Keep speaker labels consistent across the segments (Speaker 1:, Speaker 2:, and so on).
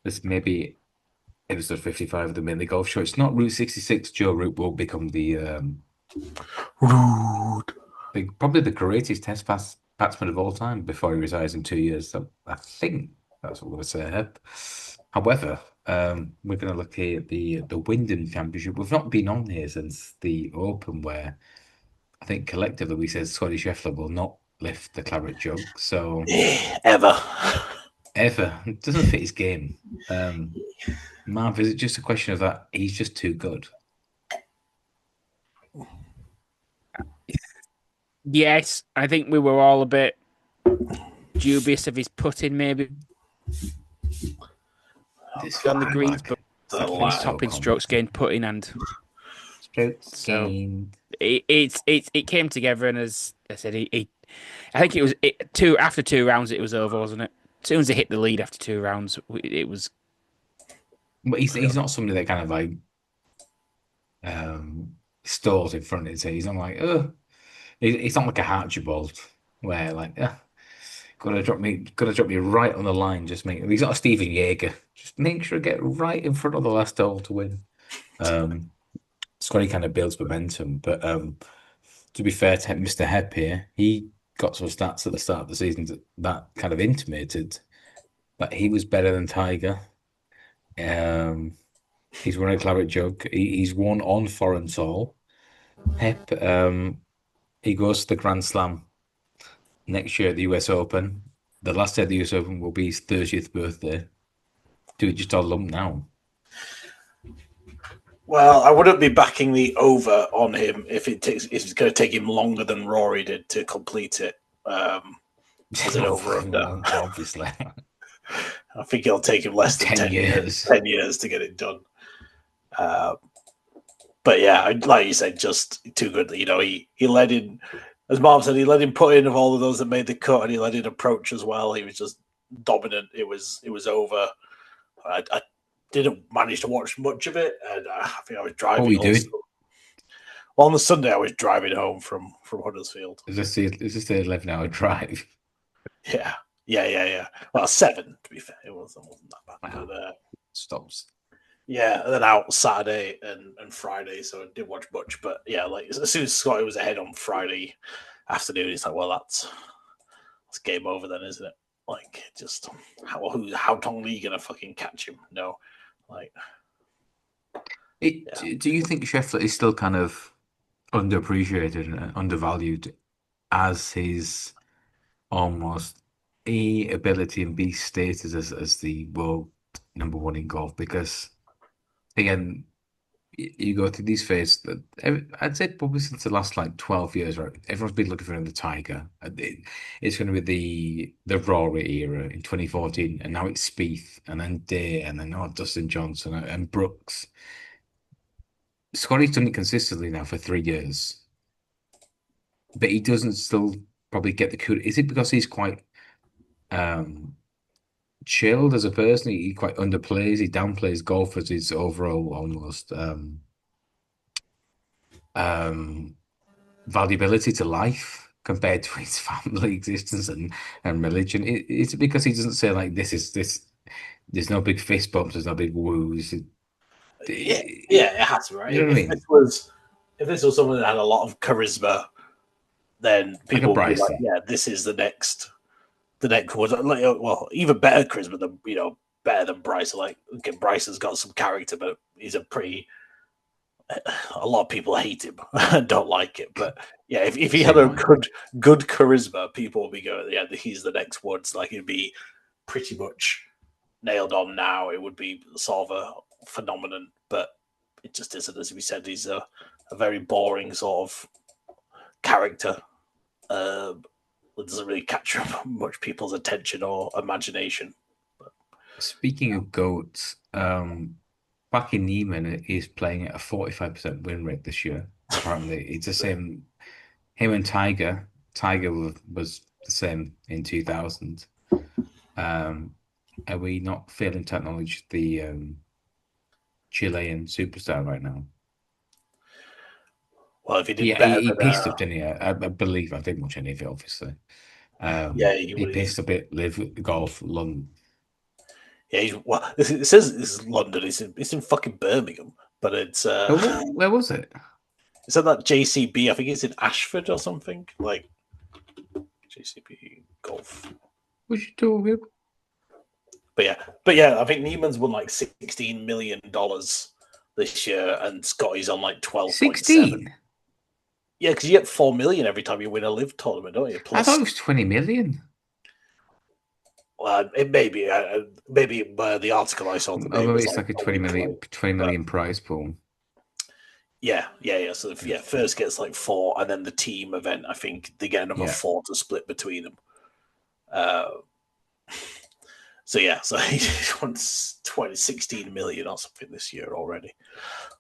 Speaker 1: This maybe episode 55 of the Mainly Golf Show. It's not Route 66. Joe Root will become the
Speaker 2: Rude.
Speaker 1: probably the greatest batsman of all time before he retires in 2 years. So I think that's what we're going to say. However, we're going to look here at the Wyndham Championship. We've not been on here since the Open, where I think collectively we said Scottie Scheffler will not lift the claret jug. So
Speaker 2: Ever.
Speaker 1: ever, it doesn't fit his game. Marv, is it just a question of that he's just too good?
Speaker 3: Yes, I think we were all a bit dubious of his putting, maybe
Speaker 1: This
Speaker 3: on the
Speaker 1: I
Speaker 3: greens,
Speaker 1: like
Speaker 3: but his
Speaker 1: so
Speaker 3: topping strokes gained putting, and
Speaker 1: strokes
Speaker 3: so
Speaker 1: gained.
Speaker 3: it came together. And as I said, I think it was after 2 rounds, it was over, wasn't it? As soon as he hit the lead after 2 rounds, it was.
Speaker 1: But he's not somebody that kind of like stalls in front of his head. He's not like, oh, he's not like a Archibald where like, gotta drop me right on the line. Just make. He's not a Steven Yeager. Just make sure to get right in front of the last hole to win. Um, Scotty kind of builds momentum, but to be fair to Mr. Hep here, he got some stats at the start of the season that kind of intimated that he was better than Tiger. Um, he's won a claret jug. He's won on foreign soil. Hep, he goes to the Grand Slam next year at the US Open. The last day of the US Open will be his 30th birthday. Do it just all lump now.
Speaker 2: Well, I wouldn't be backing the over on him if if it's going to take him longer than Rory did to complete it. As an over under,
Speaker 1: Obviously.
Speaker 2: I think it'll take him less than
Speaker 1: 10 years.
Speaker 2: 10 years to get it done. But yeah, like you said, just too good. You know, he led in, as Marv said, he led in put in of all of those that made the cut, and he led in approach as well. He was just dominant. It was over. I didn't manage to watch much of it, and I think I was
Speaker 1: What were
Speaker 2: driving.
Speaker 1: you doing?
Speaker 2: Well, on the Sunday, I was driving home from Huddersfield.
Speaker 1: Is this the 11-hour drive?
Speaker 2: Yeah, yeah. Well, 7 to be fair. It wasn't that bad.
Speaker 1: Wow.
Speaker 2: But,
Speaker 1: Stops.
Speaker 2: yeah, and then out Saturday and Friday, so I didn't watch much. But yeah, like as soon as Scotty was ahead on Friday afternoon, it's like, well, that's game over then, isn't it? Like, just how Tong Lee gonna fucking catch him? No, like, yeah.
Speaker 1: Do you think Scheffler is still kind of underappreciated and undervalued as his almost A ability and B status as the world number one in golf? Because again, you go through these phases that I'd say probably since the last like 12 years, right? Everyone's been looking for him the Tiger. It's going to be the Rory era in 2014, and now it's Spieth, and then Day, and then Dustin Johnson and Brooks. Scotty's done it consistently now for 3 years, but he doesn't still probably get the coup. Is it because he's quite um chilled as a person? He quite underplays, he downplays golf as his overall almost um valuability to life compared to his family existence and religion. It's because he doesn't say like this. There's no big fist bumps. There's no big woos.
Speaker 2: Yeah, it has to, right?
Speaker 1: You know what I
Speaker 2: If
Speaker 1: mean?
Speaker 2: this was someone that had a lot of charisma, then
Speaker 1: Like a
Speaker 2: people would be like,
Speaker 1: Bryson.
Speaker 2: yeah, this is the next one. Like, well, even better charisma than better than Bryson. Like, okay, Bryson's got some character, but he's a lot of people hate him and don't like it. But yeah, if he had a good charisma, people would be going, yeah, he's the next one. So like, it'd be pretty much nailed on now. It would be sort of a phenomenon, but it just isn't. As we said, he's a very boring sort of character. It doesn't really capture much people's attention or imagination. But,
Speaker 1: Speaking of goats, Bucky Neiman is playing at a 45% win rate this year. Apparently, it's the same. Him and Tiger. Tiger was the same in 2000. Are we not failing to acknowledge the Chilean superstar right now?
Speaker 2: well, if he did
Speaker 1: Yeah,
Speaker 2: better
Speaker 1: he
Speaker 2: than
Speaker 1: paced up, didn't he? I believe I didn't watch any of it, obviously.
Speaker 2: yeah, he
Speaker 1: He
Speaker 2: was.
Speaker 1: paced up it, live golf, London.
Speaker 2: Yeah, well, it says this is London. It's in fucking Birmingham, but it's
Speaker 1: Where was it?
Speaker 2: it's at that JCB. I think it's in Ashford or something like JCB Golf.
Speaker 1: What you talking?
Speaker 2: But yeah, I think Neiman's won like $16 million this year, and Scotty's on like 12.7.
Speaker 1: 16?
Speaker 2: Yeah, because you get 4 million every time you win a live tournament, don't you?
Speaker 1: I
Speaker 2: Plus,
Speaker 1: thought it was 20 million.
Speaker 2: it may be maybe the article I saw today
Speaker 1: Oh, maybe
Speaker 2: was
Speaker 1: it's like a
Speaker 2: a
Speaker 1: 20
Speaker 2: week
Speaker 1: million,
Speaker 2: late.
Speaker 1: 20 million prize pool.
Speaker 2: Yeah. So first gets like 4, and then the team event, I think they get another 4 to split between them. So he wants 16 million or something this year already.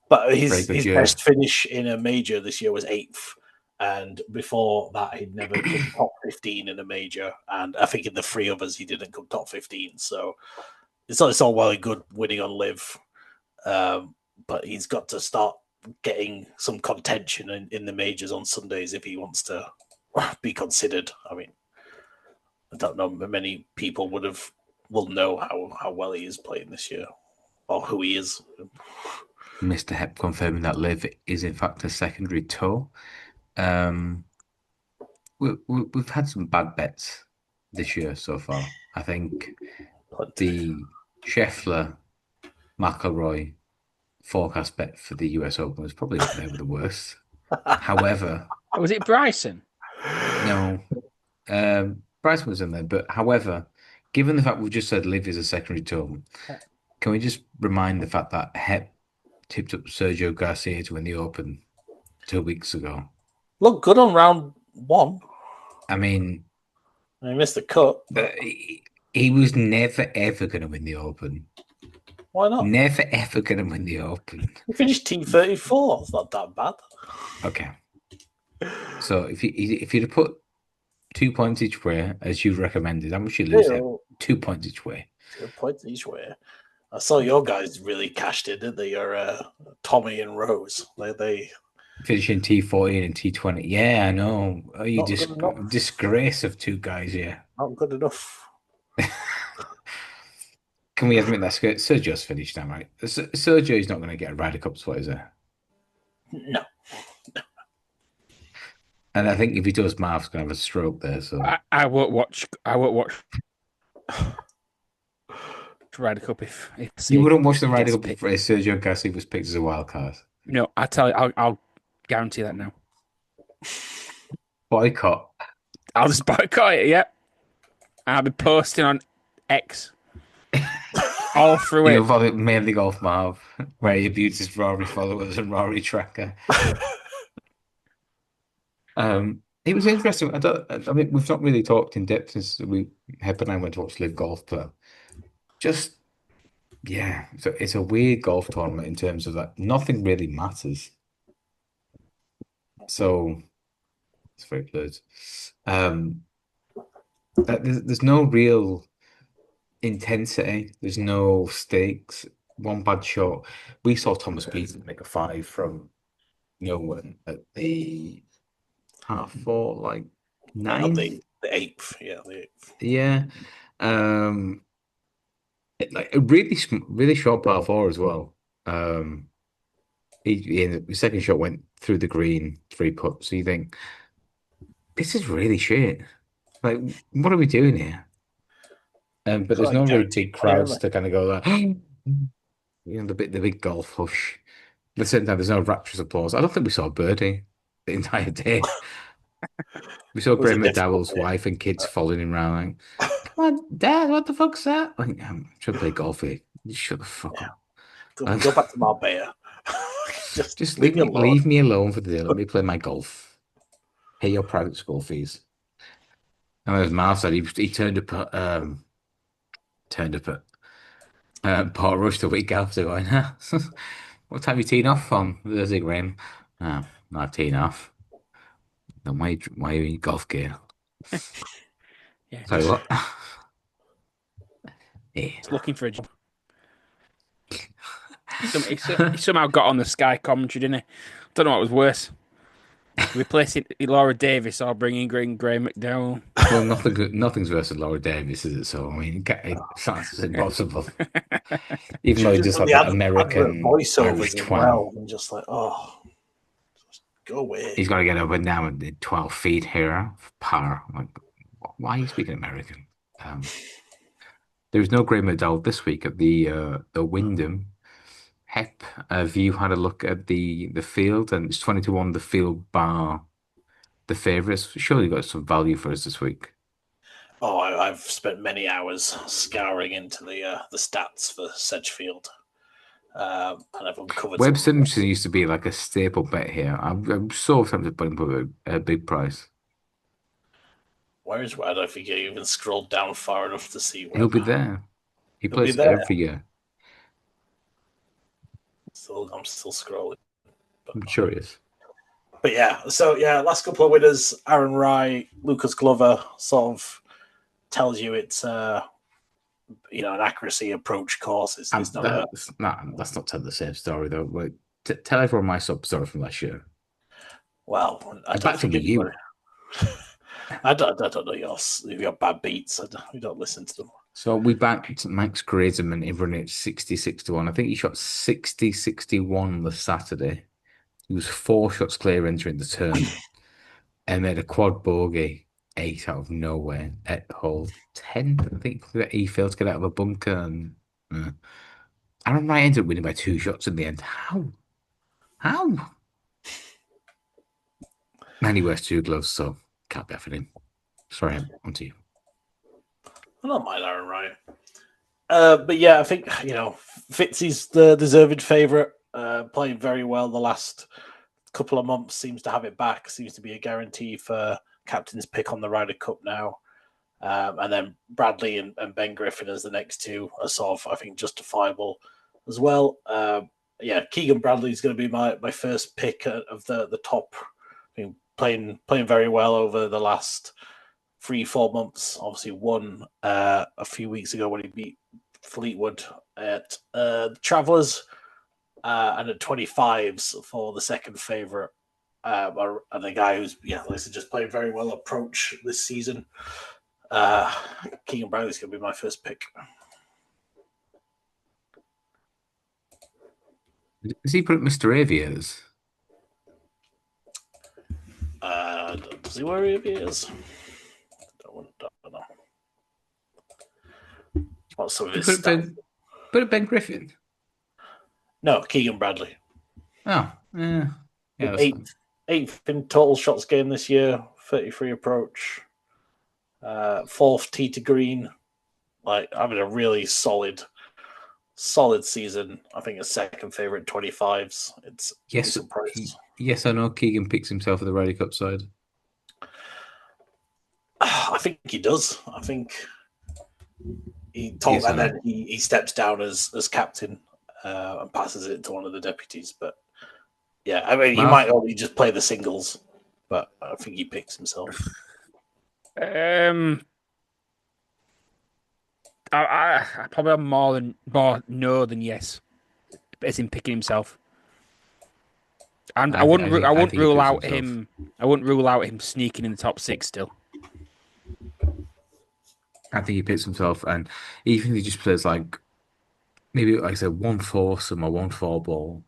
Speaker 2: But his best finish in a major this year was 8th. And before that, he'd never come top 15 in a major. And I think in the 3 others, he didn't come top 15. So it's all well and good winning on live. But he's got to start getting some contention in the majors on Sundays if he wants to be considered. I mean, I don't know many people will know how well he is playing this year or who he is.
Speaker 1: Mr. Hep confirming that live is in fact a secondary tour. We've had some bad bets this year so far. I think the Scheffler McIlroy forecast bet for the US Open was probably up there with the worst. However,
Speaker 3: was it Bryson?
Speaker 1: No, Bryson was in there. But however, given the fact we've just said live is a secondary tour, can we just remind the fact that Hep tipped up Sergio Garcia to win the Open 2 weeks ago?
Speaker 2: Looked good on round 1.
Speaker 1: I mean,
Speaker 2: he missed the cut.
Speaker 1: He was never ever going to win the Open.
Speaker 2: Why not?
Speaker 1: Never ever going to win the Open.
Speaker 2: He finished T34. It's not that bad.
Speaker 1: Okay. So if you'd have put 2 points each way, as you recommended, how much you lose? 2 points each way.
Speaker 2: 2 points each way. I saw your guys really cashed in, didn't they? Your Tommy and Rose. They
Speaker 1: finishing T14 and T20. Yeah, I know. Oh, you disgrace of 2 guys, yeah.
Speaker 2: Not good enough.
Speaker 1: Can we admit that Sergio's finished now, right? Sergio's not going to get a Ryder Cup spot, is there?
Speaker 2: No.
Speaker 1: And I think if he does, Marv's going to have a stroke there. So
Speaker 3: I won't watch. Ryder Cup if
Speaker 1: you wouldn't watch the Ryder Cup if Sergio Garcia was picked as a wild card.
Speaker 3: No, I tell you, I'll guarantee that now.
Speaker 1: Boycott.
Speaker 3: I'll just boycott it. Yep. I'll be posting on X all through it.
Speaker 1: You'll mainly golf Marv, where he abuses Rory followers and Rory tracker. It was interesting. I mean, we've not really talked in depth since Hep and I went to watch Live Golf, but just so it's a weird golf tournament in terms of that nothing really matters. So it's very blurred. There's no real intensity. There's no stakes. One bad shot. We saw Thomas Beaton make a 5 from at the half 4, like 9.
Speaker 2: The 8th, the 8th.
Speaker 1: Yeah. Like a really short par 4 as well. His second shot went through the green 3 putt. So you think this is really shit. Like, what are we doing here? But there's no really big crowds to kind of go like, the big golf hush. At the same time, there's no rapturous applause. I don't think we saw a birdie the entire day. We saw Graham McDowell's wife and kids following him around like, come on, Dad, what the fuck's that? Like, I'm trying to play golf here. You shut the fuck up.
Speaker 2: Go back to Marbella.
Speaker 1: just leave me alone for the day. Let me play my golf. Pay your private school fees. And as Marv said, he turned up at Port Rush the week after going, what time are you teeing off from? There's a Graham. Not teeing off. Then why are you in golf gear?
Speaker 3: Yeah.
Speaker 1: Sorry, what?
Speaker 3: He's looking for a job. He somehow got on the Sky commentary, didn't he? Don't know what was worse. replacing Laura Davis or bringing Graham McDowell.
Speaker 1: Well, nothing's versus Laura Davis, is it? So I mean, it's impossible. Even though
Speaker 2: Should
Speaker 1: he
Speaker 2: have just
Speaker 1: does
Speaker 2: done
Speaker 1: have
Speaker 2: the
Speaker 1: that
Speaker 2: advert
Speaker 1: American Irish
Speaker 2: voiceovers as
Speaker 1: twang.
Speaker 2: well, and just like, oh, just go away.
Speaker 1: He's got to get up and down with 12 feet here for par. Like, why are you speaking American? Um, there was no Graham McDowell this week at the Wyndham. Hep, have you had a look at the field? And it's 20 to 1 the field bar the favourites. Surely you got some value for us this week.
Speaker 2: Oh, I've spent many hours scouring into the stats for Sedgefield, and I've uncovered
Speaker 1: Webb
Speaker 2: some.
Speaker 1: Simpson used to be like a staple bet here. I'm so tempted to put him up a big price.
Speaker 2: I don't think you even scrolled down far enough to see
Speaker 1: He'll
Speaker 2: Webb.
Speaker 1: be there. He
Speaker 2: He'll be
Speaker 1: plays
Speaker 2: there.
Speaker 1: every year.
Speaker 2: I'm still scrolling.
Speaker 1: I'm sure he is.
Speaker 2: But yeah, so yeah, last couple of winners, Aaron Wright, Lucas Glover, sort of tells you it's an accuracy approach course. It's not
Speaker 1: That's not telling the same story though. Like, tell everyone my sub story from last year.
Speaker 2: well, I
Speaker 1: I
Speaker 2: don't
Speaker 1: backed him
Speaker 2: think
Speaker 1: with you.
Speaker 2: anybody. I don't know your bad beats. We don't listen to them.
Speaker 1: So we backed Max Grazeman. He run it 66 to 1. I think he shot 60-61 the Saturday. He was 4 shots clear entering the turn and made a quad bogey 8 out of nowhere at hole 10. I think that he failed to get out of a bunker. And Aaron Wright ended up winning by 2 shots in the end. How? How? And he wears 2 gloves, so can't be for him. Sorry, on to you.
Speaker 2: I don't mind Aaron Wright. But yeah, I think, Fitzy's the deserved favourite. Playing very well the last couple of months, seems to have it back, seems to be a guarantee for captain's pick on the Ryder Cup now. And then Bradley and Ben Griffin as the next two are sort of, I think, justifiable as well. Keegan Bradley's going to be my first pick of the top. I mean, playing very well over the last 3-4 months. Obviously won a few weeks ago when he beat Fleetwood at the Travellers, and at 25s for the second favourite. And the guy who's just playing very well approach this season. Keegan Bradley's going to be my first pick.
Speaker 1: Does he put up Mr. Aviators?
Speaker 2: Does he wear Aviators? Don't know. What's some of his stats?
Speaker 1: Put up Ben Griffin.
Speaker 2: No, Keegan Bradley.
Speaker 1: Oh, yeah.
Speaker 2: Eighth in total shots gained this year, 33 approach, 4th tee to green. Like, having a really solid season. I think a second favourite 25s. It's
Speaker 1: yes, I know Keegan picks himself at the Ryder Cup side.
Speaker 2: I think he does. I think he talks, and then he steps down as captain and passes it to one of the deputies. But yeah, I mean, he might only just play the singles, but I think he picks himself.
Speaker 3: I probably have more no than yes, as in picking himself. And I wouldn't rule out him. I wouldn't rule out him sneaking in the top 6 still.
Speaker 1: I think he picks himself, and even if he just plays like maybe like I said, 1 foursome or 1 4-ball.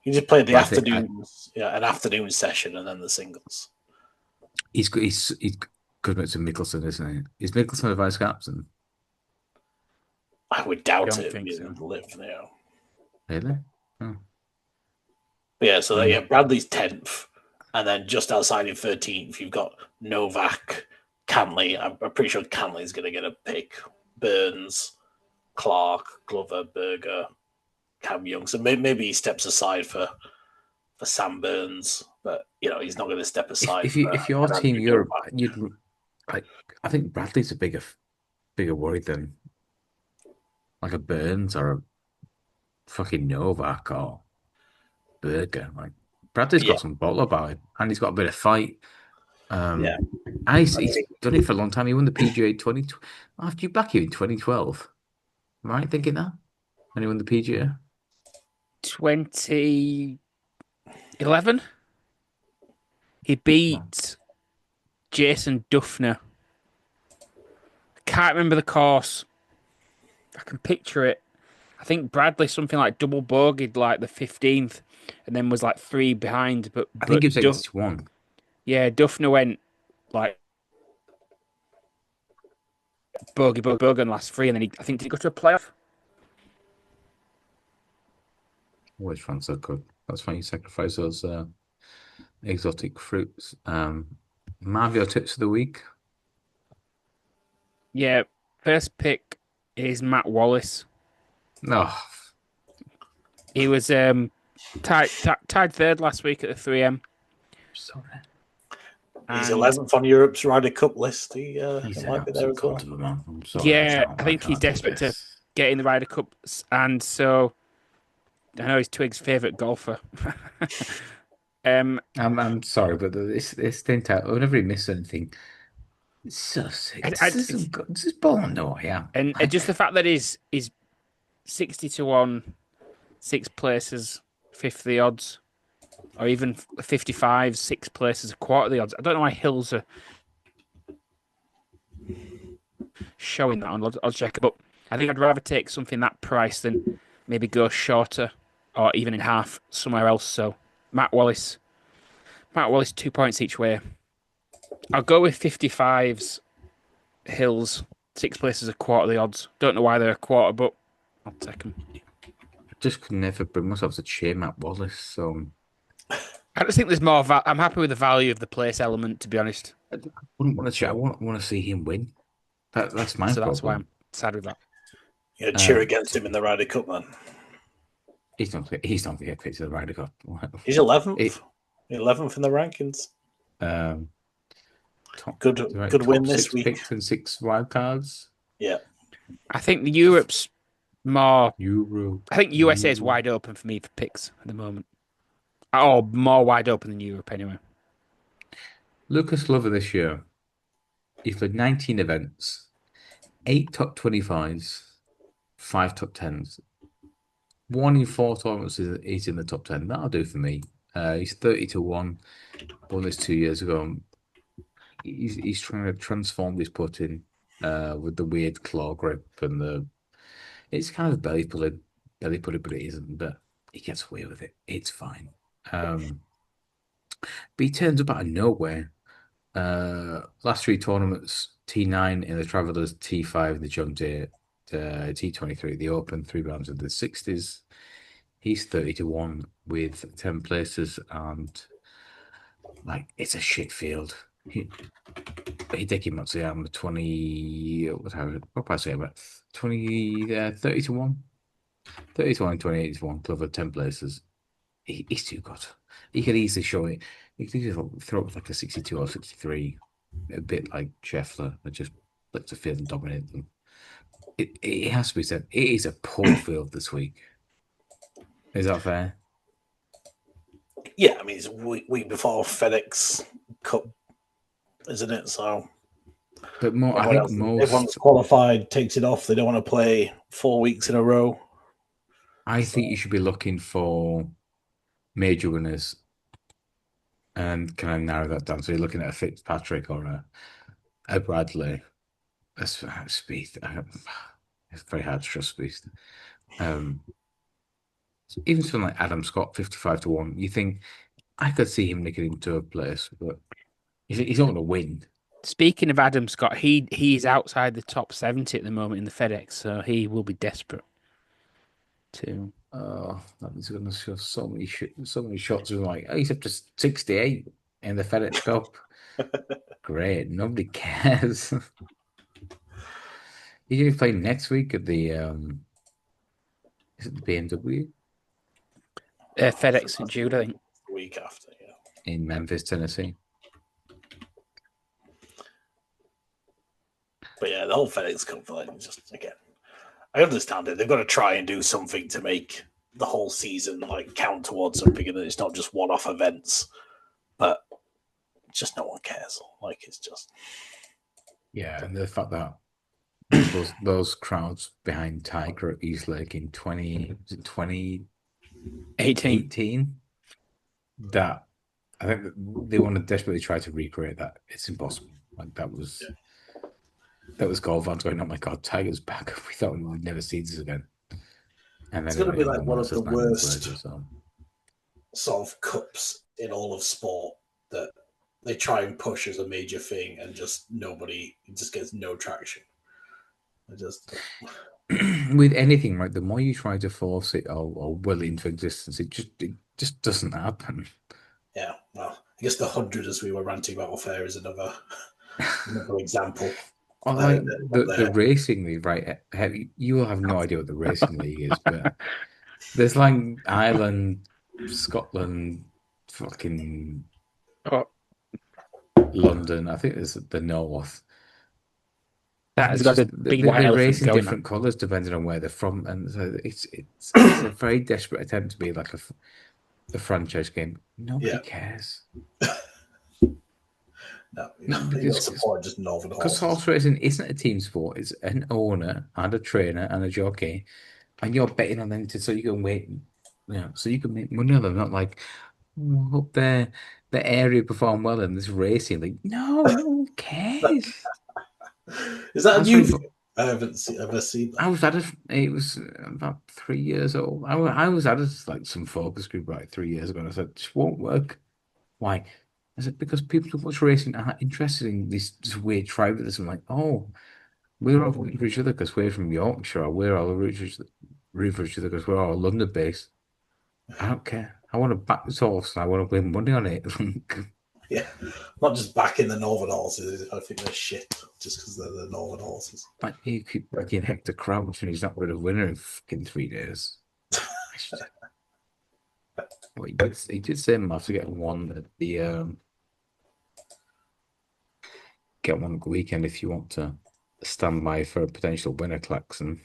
Speaker 2: He just played the afternoons, an afternoon session, and then the singles.
Speaker 1: He's good mates with Mickelson, isn't he? Is Mickelson a vice captain?
Speaker 2: I would doubt it.
Speaker 3: Think so.
Speaker 2: Live now.
Speaker 1: Really? Oh.
Speaker 2: Bradley's 10th, and then just outside in 13th, you've got Novak, Cantley. I'm pretty sure Cantley's going to get a pick. Burns, Clark, Glover, Berger, Cam Young. So maybe he steps aside for Sam Burns, but he's not going to step aside.
Speaker 1: If you're Team Europe, I think Bradley's a bigger worry than like a Burns or a fucking Novak or Berger. Like Bradley's got some bottle about him, and he's got a bit of fight. He's done it for a long time. He won the PGA 20 after you back him in 2012. Am I right thinking that? When he won the PGA?
Speaker 3: 2011? He beat Jason Duffner. I can't remember the course. I can picture it. I think Bradley something like double bogeyed like the 15th, and then was like 3 behind.
Speaker 1: I think it was
Speaker 3: Duff,
Speaker 1: 81.
Speaker 3: yeah, Duffner went like bogey on last 3, and then I think did he go to a playoff?
Speaker 1: Always fun, so good. That's why you sacrifice those exotic fruits. Marvio tips of the week.
Speaker 3: Yeah, first pick is Matt Wallace.
Speaker 1: No,
Speaker 3: He was tied 3rd last week at the 3M.
Speaker 1: sorry.
Speaker 2: He's 11th on Europe's Ryder Cup list. He
Speaker 1: He's
Speaker 2: might be there as well.
Speaker 1: I'm sorry.
Speaker 3: Yeah, I think he's desperate to get in the Ryder Cup, and so I know he's Twig's favourite golfer.
Speaker 1: I'm sorry, but this stint out, whenever he misses anything, it's so sick. This is born, though, yeah.
Speaker 3: And just the fact that he's 60-1, 6 places, 5th the odds, or even 55, 6 places, a quarter the odds. I don't know why Hills are showing that on odds checker, but I think I'd rather take something that price than maybe go shorter or even in half somewhere else. So Matt Wallace, 2 points each way. I'll go with 55s, Hills, 6 places, a quarter the odds. Don't know why they're a quarter, but I'll take them.
Speaker 1: I just could never bring myself to cheer Matt Wallace, so
Speaker 3: I just think there's more. I'm happy with the value of the place element, to be honest.
Speaker 1: I wouldn't want to cheer. I want to see him win. That's my problem.
Speaker 3: That's why I'm sad with that.
Speaker 2: Yeah, cheer against him in the Ryder Cup, man.
Speaker 1: He's not going to get picked to the Ryder Cup.
Speaker 2: He's 11th. 11th in the rankings. Good win this week.
Speaker 1: Picks and 6 wild cards.
Speaker 2: Yeah.
Speaker 3: I think the Europe's more.
Speaker 1: Europe.
Speaker 3: I think USA is wide open for me for picks at the moment. Oh, more wide open than Europe anyway.
Speaker 1: Lucas Glover this year, he's played 19 events, 8 top 25s, 5 top 10s. 1 in 4 tournaments he's in the top 10. That'll do for me. He's 30-1. Won this 2 years ago. He's trying to transform his putting with the weird claw grip and it's kind of belly putting, but it isn't. But he gets away with it. It's fine. But he turns up out of nowhere. Last 3 tournaments: T9 in the Travelers, T5 in the John Deere, T23 the Open, 3 rounds of the 60s. He's 30-1 with 10 places, and it's a shit field. Hideki Matsuyama 30-1, 28-1, Glover 10 places. He's too good. He could easily show it. He could easily throw up like a 62 or 63, a bit like Scheffler, that just lets the field and dominate them. It has to be said, it is a poor field this week. Is that fair?
Speaker 2: Yeah, I mean, it's week before FedEx Cup, isn't it? So,
Speaker 1: but I think
Speaker 2: everyone's qualified, takes it off. They don't want to play 4 weeks in a row.
Speaker 1: I think you should be looking for major winners, and can I narrow that down? So you're looking at a Fitzpatrick or a Bradley. That's Spieth. It's very hard to trust Spieth. Even something like Adam Scott, 55-1. You think I could see him nicking into a place, but he's not going to win.
Speaker 3: Speaking of Adam Scott, he's outside the top 70 at the moment in the FedEx, so he will be desperate to.
Speaker 1: Oh, that's going to show so many shots of he's up to 68 in the FedEx Cup. Great, nobody cares. He's going to play next week at the is it the BMW?
Speaker 3: FedEx St. Jude, I think.
Speaker 2: The week after, yeah.
Speaker 1: In Memphis, Tennessee.
Speaker 2: But yeah, the whole FedEx Cup thing, just again, I understand it. They've got to try and do something to make the whole season count towards something, and it's not just one-off events. But just no one cares. It's just
Speaker 1: yeah, and the fact that those crowds behind Tiger at East Lake in 2018, that I think they want to desperately try to recreate that. It's impossible. Like that was golf fans going, "Oh my God, Tiger's back." We thought we'd never see this again. And
Speaker 2: It's
Speaker 1: then
Speaker 2: going to be
Speaker 1: it
Speaker 2: like
Speaker 1: won
Speaker 2: one of the
Speaker 1: Masters 9 months
Speaker 2: worst
Speaker 1: later. So
Speaker 2: sort of cups in all of sport that they try and push as a major thing, and just nobody it just gets no traction. I just
Speaker 1: with anything, right, the more you try to force it or will into existence, it just doesn't happen.
Speaker 2: yeah. Well, I guess the 100, as we were ranting about off air, is another example.
Speaker 1: Or like the racing league, right? You will have no idea what the racing league is, but there's like Ireland, Scotland, fucking
Speaker 3: Oh,
Speaker 1: London. I think there's the North.
Speaker 3: that
Speaker 1: And
Speaker 3: has
Speaker 1: it's
Speaker 3: got
Speaker 1: just
Speaker 3: a big white
Speaker 1: they
Speaker 3: elephant
Speaker 1: race in
Speaker 3: going on.
Speaker 1: different colours depending on where they're from, and so it's a very desperate attempt to be like a franchise game. Nobody
Speaker 2: Yeah.
Speaker 1: cares.
Speaker 2: No, you're not
Speaker 1: Because
Speaker 2: supporting just Northern horses.
Speaker 1: horse racing isn't a team sport. It's an owner and a trainer and a jockey, and you're betting on them so you can wait, so you can make money on them. Not like up there, the area perform well in this racing. Like no one cares.
Speaker 2: Is that a
Speaker 1: That's
Speaker 2: new
Speaker 1: very.
Speaker 2: thing? I haven't ever seen that.
Speaker 1: I was at it. It was about 3 years old. I was at it like some focus group like 3 years ago, and I said, "This won't work." Why? I said because people who watch racing are interested in this weird tribalism. Like, oh, we're all rooting for each other because we're from Yorkshire. Or we're all rooting for each other because we're all London based. I don't care. I want to back this horse and I want to win money on it.
Speaker 2: Yeah, not just backing the Northern horses. I think they're shit just because they're the Northern horses.
Speaker 1: Like you keep backing Hector Crouch and he's not going to win in fucking 3 days. Well, he did say him after getting one at the get one weekend if you want to stand by for a potential winner, Claxon.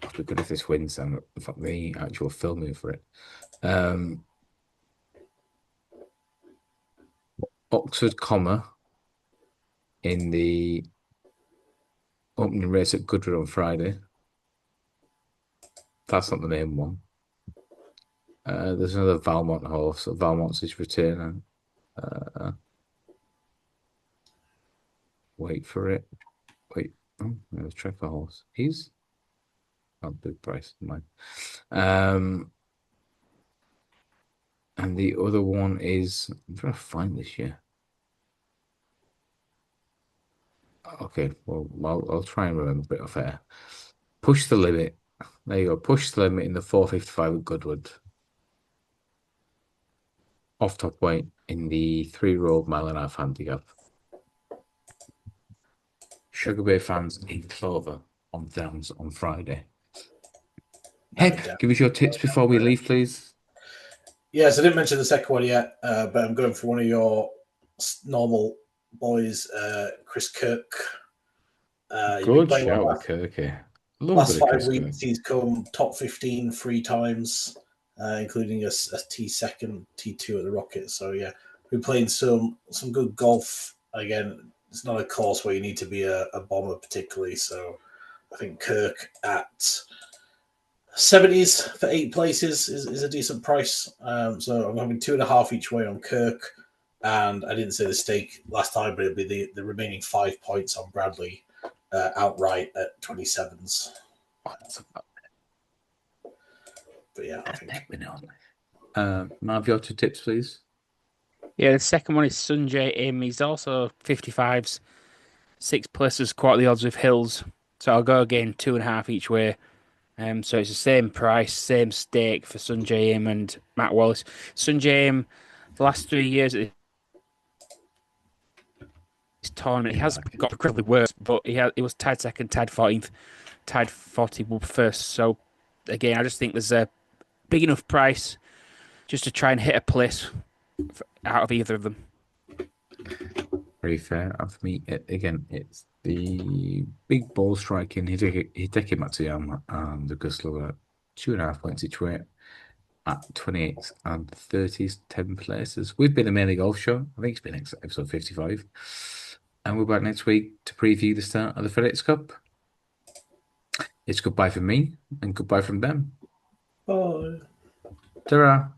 Speaker 1: It'd be good if this wins and in fact the actual filming for it. Oxford Comma in the opening race at Goodwood on Friday. That's not the main one. There's another Valmont horse. Valmont's his return. Wait for it. Wait. Oh, there's Trevor horse. He's not big price. Mine. And the other one is I'm trying to find this year. Okay, well, I'll try and remember it off air. Push the limit. There you go. Push the limit in the 455 at Goodwood. Off top weight in the 3-year-old mile-and-a-half handicap. Sugar Bay fans in Clover on Downs on Friday. Hep, give us your tips before we leave, please.
Speaker 2: Yes, I didn't mention the second one yet, but I'm going for one of your normal boys, Chris Kirk.
Speaker 1: Good shout with Kirky.
Speaker 2: Last 5 weeks, he's come top 15 3 times, including a T2 at the Rocket. So yeah, we're playing some good golf. Again, it's not a course where you need to be a bomber particularly. So I think Kirk at 70s for 8 places is a decent price. So I'm having 2.5 each way on Kirk. And I didn't say the stake last time, but it'll be the remaining 5 points on Bradley outright at 27s. But yeah, I think
Speaker 1: we know. Marv, your 2 tips, please.
Speaker 3: Yeah, the second one is Sunjay Im. He's also 55s, 6 places, quite the odds with Hills. So I'll go again 2.5 each way. So it's the same price, same stake for Sunjay Im and Matt Wallace. Sunjay Im, the last 3 years at this tournament, he has got incredibly worse, but he was tied second, tied 14th, tied 41st. So again, I just think there's a big enough price just to try and hit a place out of either of them.
Speaker 1: Very fair. For me, again, it's the big ball striking Hideki Matsuyama and Lucas Lower, 2.5 points each way at 28th and 30th, 10 places. We've been a Mainly Golf Show. I think it's been episode 55. And we're back next week to preview the start of the FedEx Cup. It's goodbye from me and goodbye from them.
Speaker 2: Bye.
Speaker 1: Ta-ra.